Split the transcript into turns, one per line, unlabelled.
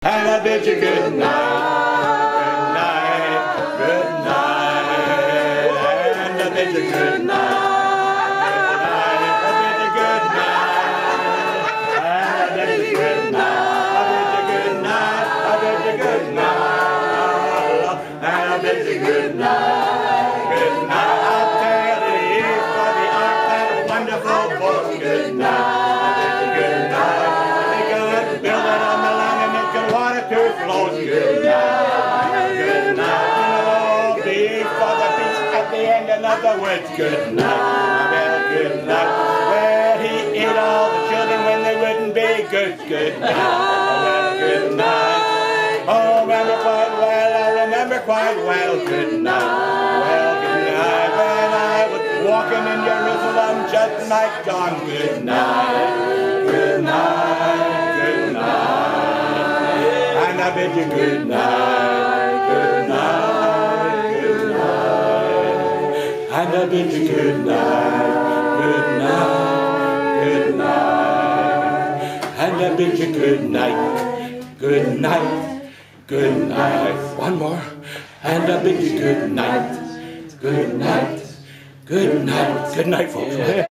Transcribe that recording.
and I bid you good night, good night, and I bid you good night. Good night, good night. I'll tell you for the art that wonderful book. Good night, good night. They got building on the land and making water to flow. Good night, good night. You know, the for the beach at the end of the woods. Good night, good night. Where he ate all the children when they wouldn't be good. Good night, good night. Oh, remember quite well, I remember quite well. Good night, well, good night. When I was walking in Jerusalem, just like dawn. Good night, good night, good night. And I bid you good night, good night, good night. And I bid you good night, good night, good night. And I bid you good night, good night. Good night. One more. And I bid you good night. Good night. Good night. Good night, folks.